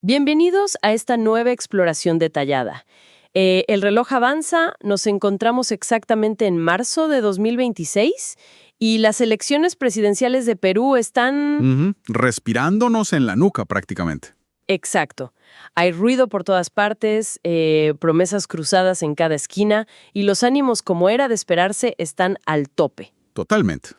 Bienvenidos a esta nueva exploración detallada. El reloj avanza, nos encontramos exactamente en marzo de 2026 y las elecciones presidenciales de Perú están... Respirándonos en la nuca prácticamente. Exacto. Hay ruido por todas partes, promesas cruzadas en cada esquina y los ánimos, como era de esperarse, están al tope. Totalmente.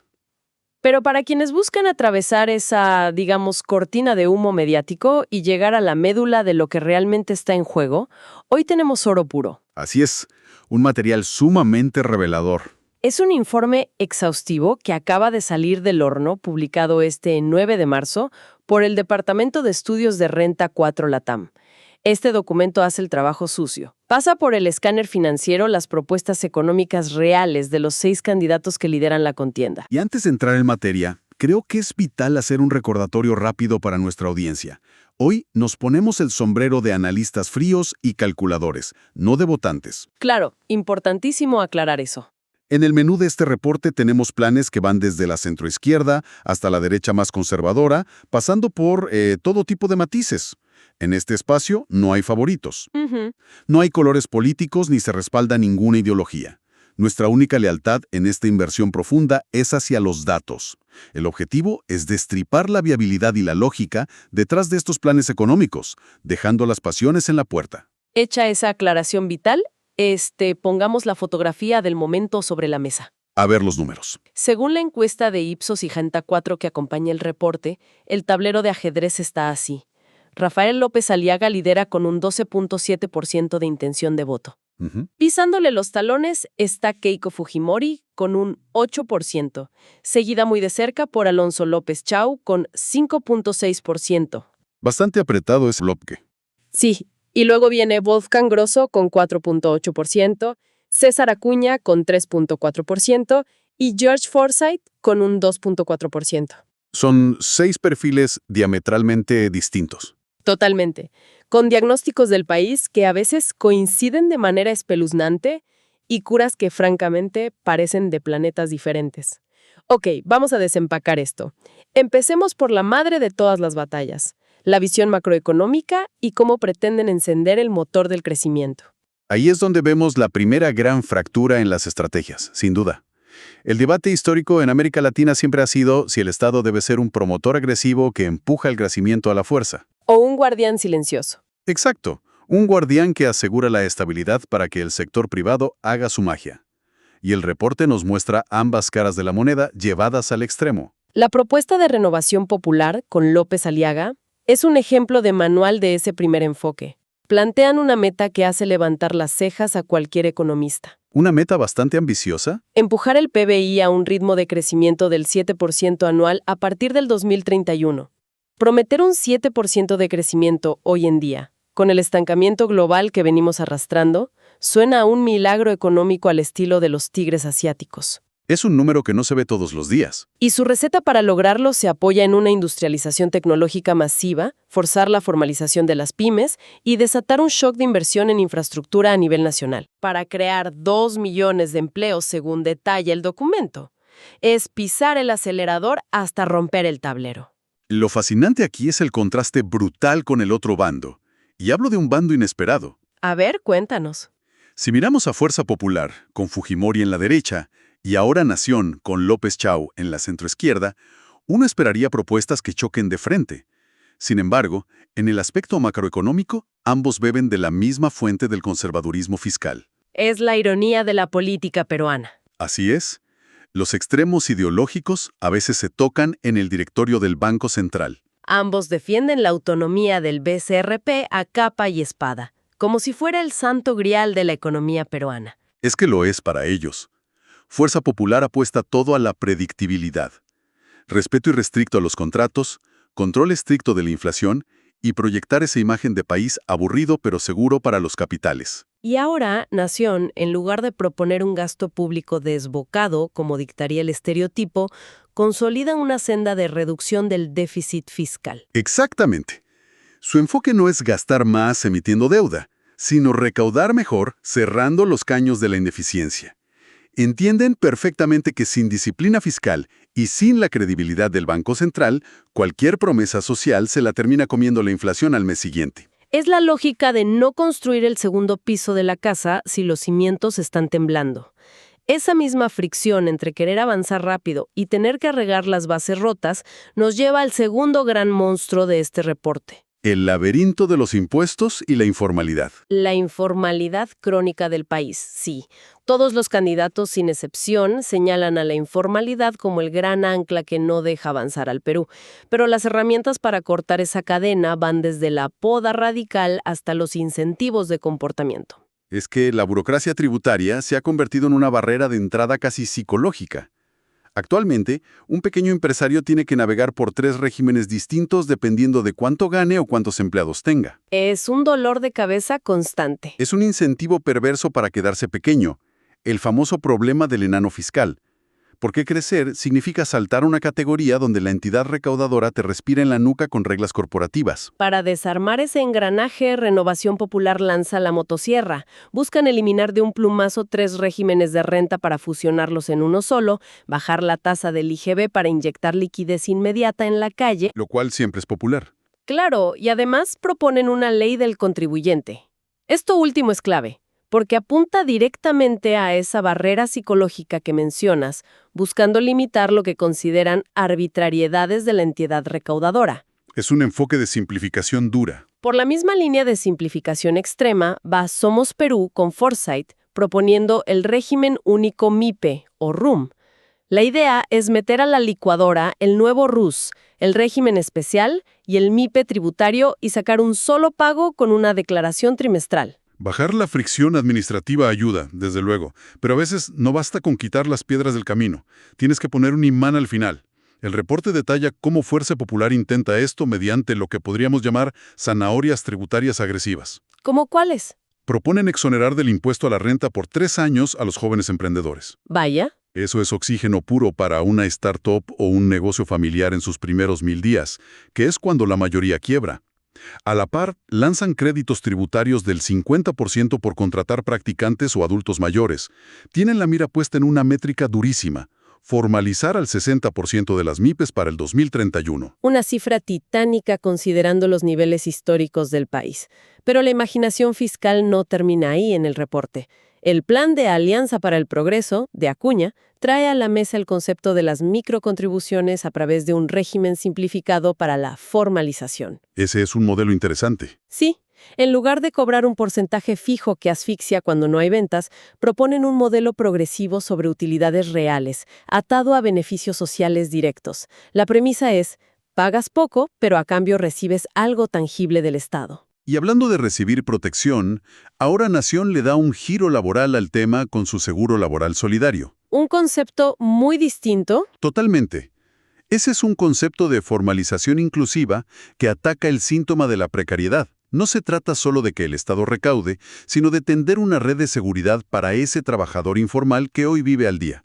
Pero para quienes buscan atravesar esa, digamos, cortina de humo mediático y llegar a la médula de lo que realmente está en juego, hoy tenemos oro puro. Así es, un material sumamente revelador. Es un informe exhaustivo que acaba de salir del horno, publicado este 9 de marzo, por el Departamento de Estudios de Renta 4 Latam. Este documento hace el trabajo sucio. Pasa por el escáner financiero las propuestas económicas reales de los 6 candidatos que lideran la contienda. Y antes de entrar en materia, creo que es vital hacer un recordatorio rápido para nuestra audiencia. Hoy nos ponemos el sombrero de analistas fríos y calculadores, no de votantes. Claro, importantísimo aclarar eso. En el menú de este reporte tenemos planes que van desde la centroizquierda hasta la derecha más conservadora, pasando por todo tipo de matices. En este espacio no hay favoritos. No hay colores políticos ni se respalda ninguna ideología. Nuestra única lealtad en esta inversión profunda es hacia los datos. El objetivo es destripar la viabilidad y la lógica detrás de estos planes económicos, dejando las pasiones en la puerta. Hecha esa aclaración vital, pongamos la fotografía del momento sobre la mesa. A ver los números. Según la encuesta de Ipsos y Renta 4 que acompaña el reporte, el tablero de ajedrez está así. Rafael López Aliaga lidera con un 12.7% de intención de voto. Pisándole los talones está Keiko Fujimori con un 8%, seguida muy de cerca por Alonso López Chau con 5.6%. Bastante apretado es López. Sí, y luego viene Wolfgang Grosso con 4.8%, César Acuña con 3.4% y George Forsyth con un 2.4%. Son 6 perfiles diametralmente distintos. Totalmente. Con diagnósticos del país que a veces coinciden de manera espeluznante y curas que francamente parecen de planetas diferentes. Ok, vamos a desempacar esto. Empecemos por la madre de todas las batallas, la visión macroeconómica y cómo pretenden encender el motor del crecimiento. Ahí es donde vemos la primera gran fractura en las estrategias, sin duda. El debate histórico en América Latina siempre ha sido si el Estado debe ser un promotor agresivo que empuja el crecimiento a la fuerza. O un guardián silencioso. Exacto, un guardián que asegura la estabilidad para que el sector privado haga su magia. Y el reporte nos muestra ambas caras de la moneda llevadas al extremo. La propuesta de Renovación Popular, con López Aliaga, es un ejemplo de manual de ese primer enfoque. Plantean una meta que hace levantar las cejas a cualquier economista. ¿Una meta bastante ambiciosa? Empujar el PBI a un ritmo de crecimiento del 7% anual a partir del 2031. Prometer un 7% de crecimiento hoy en día, con el estancamiento global que venimos arrastrando, suena a un milagro económico al estilo de los tigres asiáticos. Es un número que no se ve todos los días. Y su receta para lograrlo se apoya en una industrialización tecnológica masiva, forzar la formalización de las pymes y desatar un shock de inversión en infraestructura a nivel nacional, para crear 2 millones de empleos según detalla el documento. Es pisar el acelerador hasta romper el tablero. Lo fascinante aquí es el contraste brutal con el otro bando. Y hablo de un bando inesperado. A ver, cuéntanos. Si miramos a Fuerza Popular, con Fujimori en la derecha, y ahora Nación, con López Chau en la centroizquierda, uno esperaría propuestas que choquen de frente. Sin embargo, en el aspecto macroeconómico, ambos beben de la misma fuente del conservadurismo fiscal. Es la ironía de la política peruana. Así es. Los extremos ideológicos a veces se tocan en el directorio del Banco Central. Ambos defienden la autonomía del BCRP a capa y espada, como si fuera el santo grial de la economía peruana. Es que lo es para ellos. Fuerza Popular apuesta todo a la predictibilidad. Respeto irrestricto a los contratos, control estricto de la inflación y proyectar esa imagen de país aburrido pero seguro para los capitales. Y ahora, Nación, en lugar de proponer un gasto público desbocado, como dictaría el estereotipo, consolida una senda de reducción del déficit fiscal. Exactamente. Su enfoque no es gastar más emitiendo deuda, sino recaudar mejor cerrando los caños de la ineficiencia. Entienden perfectamente que sin disciplina fiscal Y sin la credibilidad del Banco Central, cualquier promesa social se la termina comiendo la inflación al mes siguiente. Es la lógica de no construir el segundo piso de la casa si los cimientos están temblando. Esa misma fricción entre querer avanzar rápido y tener que arreglar las bases rotas nos lleva al segundo gran monstruo de este reporte. El laberinto de los impuestos y la informalidad. La informalidad crónica del país, sí. Todos los candidatos, sin excepción, señalan a la informalidad como el gran ancla que no deja avanzar al Perú. Pero las herramientas para cortar esa cadena van desde la poda radical hasta los incentivos de comportamiento. Es que la burocracia tributaria se ha convertido en una barrera de entrada casi psicológica. Actualmente, un pequeño empresario tiene que navegar por 3 regímenes distintos dependiendo de cuánto gane o cuántos empleados tenga. Es un dolor de cabeza constante. Es un incentivo perverso para quedarse pequeño, el famoso problema del enano fiscal. Porque crecer significa saltar una categoría donde la entidad recaudadora te respira en la nuca con reglas corporativas. Para desarmar ese engranaje, Renovación Popular lanza la motosierra. Buscan eliminar de un plumazo 3 regímenes de renta para fusionarlos en uno solo, bajar la tasa del IGB para inyectar liquidez inmediata en la calle. Lo cual siempre es popular. Claro, y además proponen una ley del contribuyente. Esto último es clave, porque apunta directamente a esa barrera psicológica que mencionas, buscando limitar lo que consideran arbitrariedades de la entidad recaudadora. Es un enfoque de simplificación dura. Por la misma línea de simplificación extrema va Somos Perú con Foresight, proponiendo el régimen único MIPE o RUM. La idea es meter a la licuadora el nuevo RUS, el régimen especial y el MIPE tributario y sacar un solo pago con una declaración trimestral. Bajar la fricción administrativa ayuda, desde luego, pero a veces no basta con quitar las piedras del camino. Tienes que poner un imán al final. El reporte detalla cómo Fuerza Popular intenta esto mediante lo que podríamos llamar zanahorias tributarias agresivas. ¿Cómo cuáles? Proponen exonerar del impuesto a la renta por 3 años a los jóvenes emprendedores. Vaya. Eso es oxígeno puro para una startup o un negocio familiar en sus primeros 1000 días, que es cuando la mayoría quiebra. A la par, lanzan créditos tributarios del 50% por contratar practicantes o adultos mayores. Tienen la mira puesta en una métrica durísima: formalizar al 60% de las MIPES para el 2031. Una cifra titánica considerando los niveles históricos del país. Pero la imaginación fiscal no termina ahí en el reporte. El Plan de Alianza para el Progreso, de Acuña, trae a la mesa el concepto de las microcontribuciones a través de un régimen simplificado para la formalización. Ese es un modelo interesante. Sí, en lugar de cobrar un porcentaje fijo que asfixia cuando no hay ventas, proponen un modelo progresivo sobre utilidades reales, atado a beneficios sociales directos. La premisa es: pagas poco, pero a cambio recibes algo tangible del Estado. Y hablando de recibir protección, ahora Nación le da un giro laboral al tema con su seguro laboral solidario. Un concepto muy distinto. Totalmente. Ese es un concepto de formalización inclusiva que ataca el síntoma de la precariedad. No se trata solo de que el Estado recaude, sino de tender una red de seguridad para ese trabajador informal que hoy vive al día.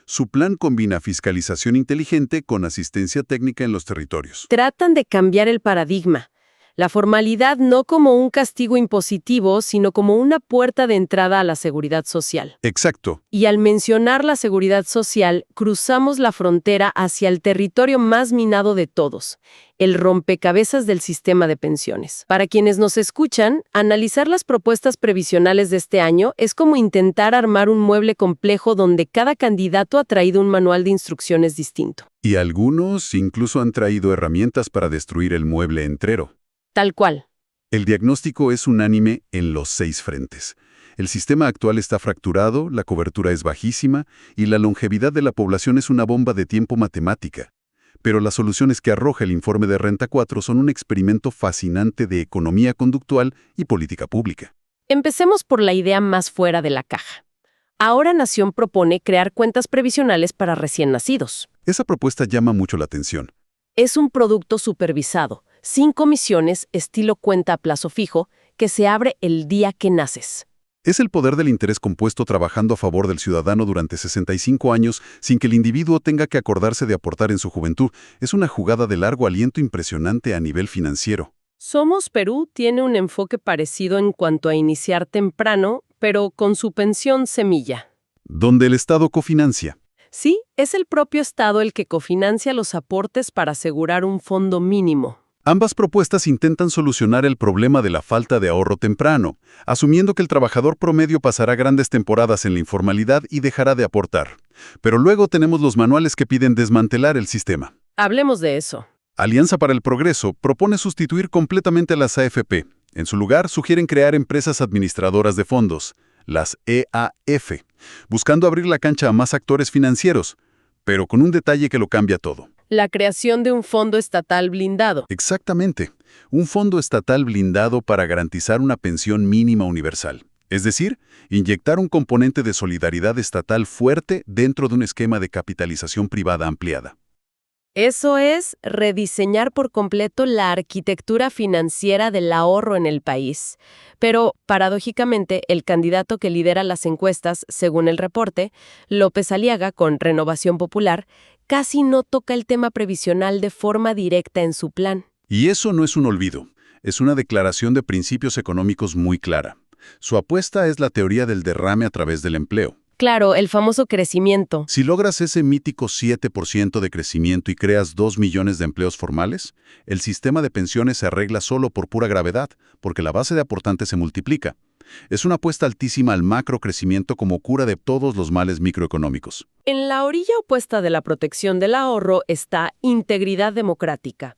Su plan combina fiscalización inteligente con asistencia técnica en los territorios. Tratan de cambiar el paradigma. La formalidad no como un castigo impositivo, sino como una puerta de entrada a la seguridad social. Exacto. Y al mencionar la seguridad social, cruzamos la frontera hacia el territorio más minado de todos, el rompecabezas del sistema de pensiones. Para quienes nos escuchan, analizar las propuestas previsionales de este año es como intentar armar un mueble complejo donde cada candidato ha traído un manual de instrucciones distinto. Y algunos incluso han traído herramientas para destruir el mueble entero. Tal cual. El diagnóstico es unánime en los 6 frentes. El sistema actual está fracturado, la cobertura es bajísima y la longevidad de la población es una bomba de tiempo matemática. Pero las soluciones que arroja el informe de Renta 4 son un experimento fascinante de economía conductual y política pública. Empecemos por la idea más fuera de la caja. Ahora Nación propone crear cuentas previsionales para recién nacidos. Esa propuesta llama mucho la atención. Es un producto supervisado, sin comisiones, estilo cuenta a plazo fijo, que se abre el día que naces. Es el poder del interés compuesto trabajando a favor del ciudadano durante 65 años sin que el individuo tenga que acordarse de aportar en su juventud. Es una jugada de largo aliento impresionante a nivel financiero. Somos Perú tiene un enfoque parecido en cuanto a iniciar temprano, pero con su pensión semilla. Donde el Estado cofinancia. Sí, es el propio Estado el que cofinancia los aportes para asegurar un fondo mínimo. Ambas propuestas intentan solucionar el problema de la falta de ahorro temprano, asumiendo que el trabajador promedio pasará grandes temporadas en la informalidad y dejará de aportar. Pero luego tenemos los manuales que piden desmantelar el sistema. Hablemos de eso. Alianza para el Progreso propone sustituir completamente a las AFP. En su lugar, sugieren crear empresas administradoras de fondos, las EAF, buscando abrir la cancha a más actores financieros, pero con un detalle que lo cambia todo. La creación de un fondo estatal blindado. Exactamente, un fondo estatal blindado para garantizar una pensión mínima universal. Es decir, inyectar un componente de solidaridad estatal fuerte dentro de un esquema de capitalización privada ampliada. Eso es rediseñar por completo la arquitectura financiera del ahorro en el país. Pero, paradójicamente, el candidato que lidera las encuestas, según el reporte, López Aliaga, con Renovación Popular, casi no toca el tema previsional de forma directa en su plan. Y eso no es un olvido, es una declaración de principios económicos muy clara. Su apuesta es la teoría del derrame a través del empleo. Claro, el famoso crecimiento. Si logras ese mítico 7% de crecimiento y creas 2 millones de empleos formales, el sistema de pensiones se arregla solo por pura gravedad, porque la base de aportantes se multiplica. Es una apuesta altísima al macrocrecimiento como cura de todos los males microeconómicos. En la orilla opuesta de la protección del ahorro está integridad democrática.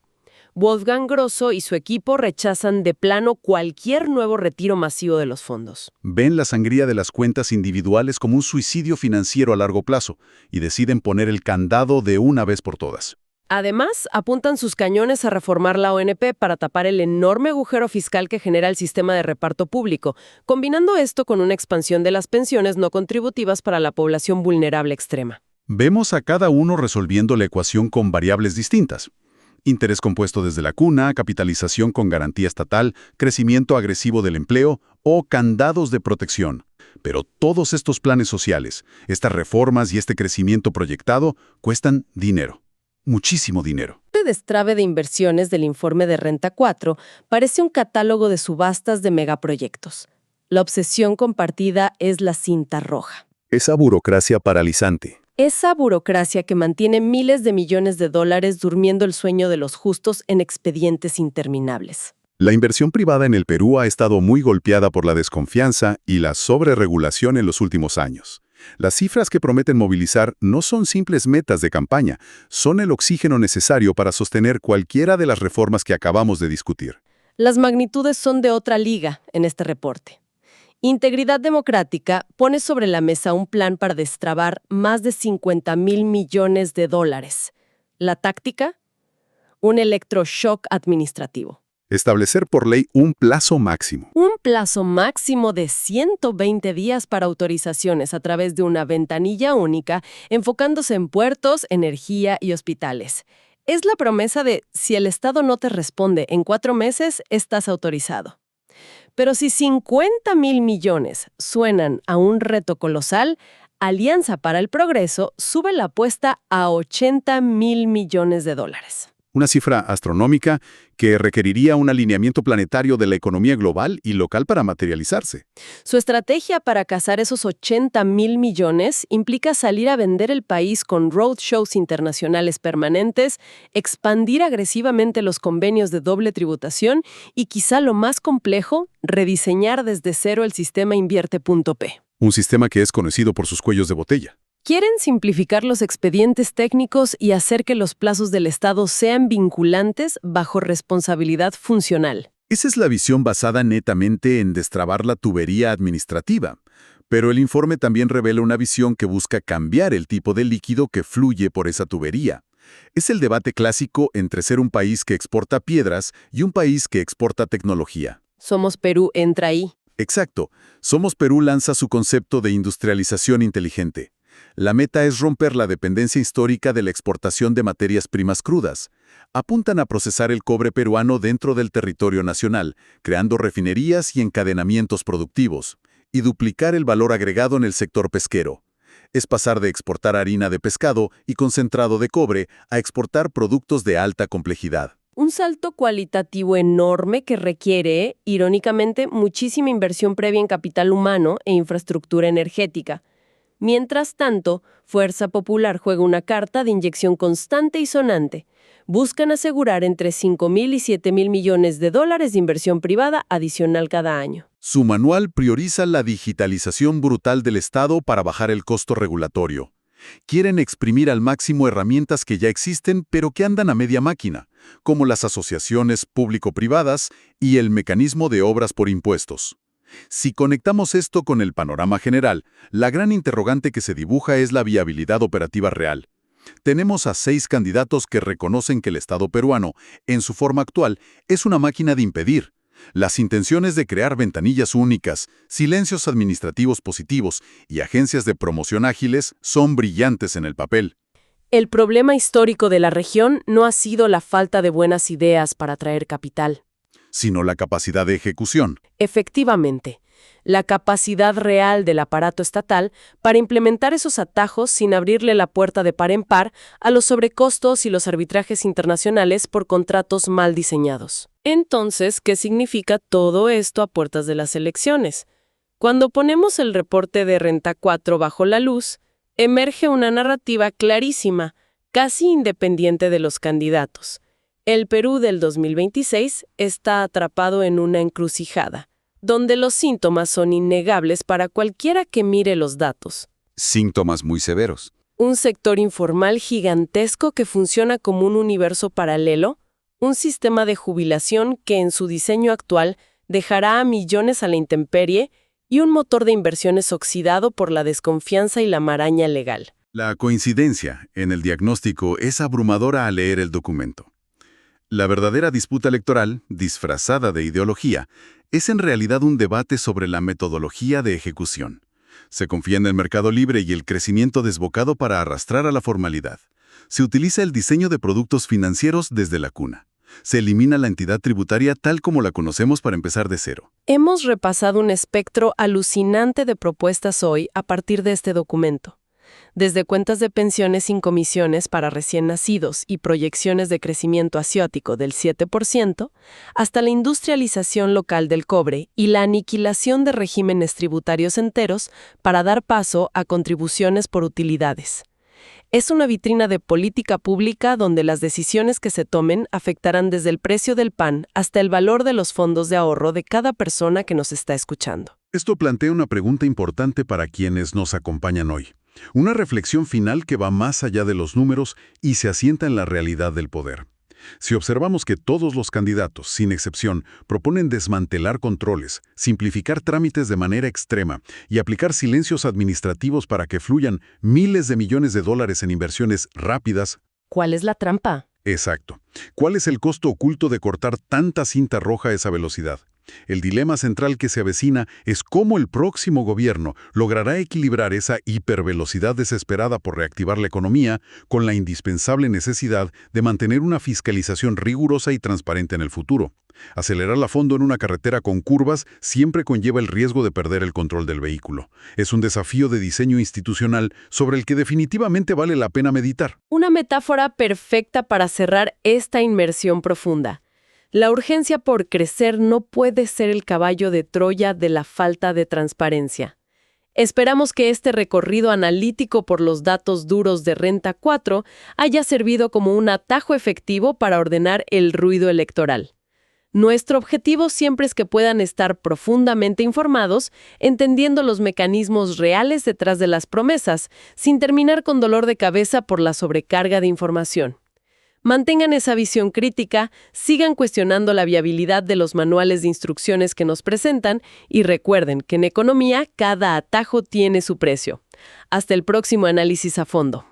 Wolfgang Grosso y su equipo rechazan de plano cualquier nuevo retiro masivo de los fondos. Ven la sangría de las cuentas individuales como un suicidio financiero a largo plazo y deciden poner el candado de una vez por todas. Además, apuntan sus cañones a reformar la ONP para tapar el enorme agujero fiscal que genera el sistema de reparto público, combinando esto con una expansión de las pensiones no contributivas para la población vulnerable extrema. Vemos a cada uno resolviendo la ecuación con variables distintas. Interés compuesto desde la cuna, capitalización con garantía estatal, crecimiento agresivo del empleo o candados de protección. Pero todos estos planes sociales, estas reformas y este crecimiento proyectado cuestan dinero. Muchísimo dinero. Este destrave de inversiones del informe de Renta 4 parece un catálogo de subastas de megaproyectos. La obsesión compartida es la cinta roja. Esa burocracia paralizante. Esa burocracia que mantiene miles de millones de dólares durmiendo el sueño de los justos en expedientes interminables. La inversión privada en el Perú ha estado muy golpeada por la desconfianza y la sobreregulación en los últimos años. Las cifras que prometen movilizar no son simples metas de campaña, son el oxígeno necesario para sostener cualquiera de las reformas que acabamos de discutir. Las magnitudes son de otra liga en este reporte. Integridad Democrática pone sobre la mesa un plan para destrabar más de 50,000 millones de dólares. La táctica, un electroshock administrativo. Establecer por ley un plazo máximo. Un plazo máximo de 120 días para autorizaciones a través de una ventanilla única, enfocándose en puertos, energía y hospitales. Es la promesa de, si el Estado no te responde en 4 meses, estás autorizado. Pero si 50,000 millones suenan a un reto colosal, Alianza para el Progreso sube la apuesta a 80,000 millones de dólares. Una cifra astronómica que requeriría un alineamiento planetario de la economía global y local para materializarse. Su estrategia para cazar esos 80,000 millones implica salir a vender el país con roadshows internacionales permanentes, expandir agresivamente los convenios de doble tributación y, quizá lo más complejo, rediseñar desde cero el sistema Invierte.p. Un sistema que es conocido por sus cuellos de botella. Quieren simplificar los expedientes técnicos y hacer que los plazos del Estado sean vinculantes bajo responsabilidad funcional. Esa es la visión basada netamente en destrabar la tubería administrativa. Pero el informe también revela una visión que busca cambiar el tipo de líquido que fluye por esa tubería. Es el debate clásico entre ser un país que exporta piedras y un país que exporta tecnología. Somos Perú entra ahí. Exacto. Somos Perú lanza su concepto de industrialización inteligente. La meta es romper la dependencia histórica de la exportación de materias primas crudas. Apuntan a procesar el cobre peruano dentro del territorio nacional, creando refinerías y encadenamientos productivos, y duplicar el valor agregado en el sector pesquero. Es pasar de exportar harina de pescado y concentrado de cobre a exportar productos de alta complejidad. Un salto cualitativo enorme que requiere, irónicamente, muchísima inversión previa en capital humano e infraestructura energética. Mientras tanto, Fuerza Popular juega una carta de inyección constante y sonante. Buscan asegurar entre 5.000 y 7.000 millones de dólares de inversión privada adicional cada año. Su manual prioriza la digitalización brutal del Estado para bajar el costo regulatorio. Quieren exprimir al máximo herramientas que ya existen pero que andan a media máquina, como las asociaciones público-privadas y el mecanismo de obras por impuestos. Si conectamos esto con el panorama general, la gran interrogante que se dibuja es la viabilidad operativa real. Tenemos a 6 candidatos que reconocen que el Estado peruano, en su forma actual, es una máquina de impedir. Las intenciones de crear ventanillas únicas, silencios administrativos positivos y agencias de promoción ágiles son brillantes en el papel. El problema histórico de la región no ha sido la falta de buenas ideas para atraer capital, Sino la capacidad de ejecución. efectivamente, la capacidad real del aparato estatal para implementar esos atajos sin abrirle la puerta de par en par a los sobrecostos y los arbitrajes internacionales por contratos mal diseñados. Entonces, ¿qué significa todo esto a puertas de las elecciones? Cuando ponemos el reporte de Renta 4 bajo la luz, emerge una narrativa clarísima, casi independiente de los candidatos. El Perú del 2026 está atrapado en una encrucijada, donde los síntomas son innegables para cualquiera que mire los datos. Síntomas muy severos. Un sector informal gigantesco que funciona como un universo paralelo, un sistema de jubilación que en su diseño actual dejará a millones a la intemperie y un motor de inversiones oxidado por la desconfianza y la maraña legal. La coincidencia en el diagnóstico es abrumadora al leer el documento. La verdadera disputa electoral, disfrazada de ideología, es en realidad un debate sobre la metodología de ejecución. Se confía en el mercado libre y el crecimiento desbocado para arrastrar a la formalidad. Se utiliza el diseño de productos financieros desde la cuna. Se elimina la entidad tributaria tal como la conocemos para empezar de cero. Hemos repasado un espectro alucinante de propuestas hoy a partir de este documento. Desde cuentas de pensiones sin comisiones para recién nacidos y proyecciones de crecimiento asiático del 7%, hasta la industrialización local del cobre y la aniquilación de regímenes tributarios enteros para dar paso a contribuciones por utilidades. Es una vitrina de política pública donde las decisiones que se tomen afectarán desde el precio del pan hasta el valor de los fondos de ahorro de cada persona que nos está escuchando. Esto plantea una pregunta importante para quienes nos acompañan hoy. Una reflexión final que va más allá de los números y se asienta en la realidad del poder. Si observamos que todos los candidatos, sin excepción, proponen desmantelar controles, simplificar trámites de manera extrema y aplicar silencios administrativos para que fluyan miles de millones de dólares en inversiones rápidas. ¿Cuál es la trampa? Exacto. ¿Cuál es el costo oculto de cortar tanta cinta roja a esa velocidad? El dilema central que se avecina es cómo el próximo gobierno logrará equilibrar esa hipervelocidad desesperada por reactivar la economía con la indispensable necesidad de mantener una fiscalización rigurosa y transparente en el futuro. Acelerar a fondo en una carretera con curvas siempre conlleva el riesgo de perder el control del vehículo. Es un desafío de diseño institucional sobre el que definitivamente vale la pena meditar. Una metáfora perfecta para cerrar esta inmersión profunda. La urgencia por crecer no puede ser el caballo de Troya de la falta de transparencia. Esperamos que este recorrido analítico por los datos duros de Renta 4 haya servido como un atajo efectivo para ordenar el ruido electoral. Nuestro objetivo siempre es que puedan estar profundamente informados, entendiendo los mecanismos reales detrás de las promesas, sin terminar con dolor de cabeza por la sobrecarga de información. Mantengan esa visión crítica, sigan cuestionando la viabilidad de los manuales de instrucciones que nos presentan y recuerden que en economía cada atajo tiene su precio. Hasta el próximo análisis a fondo.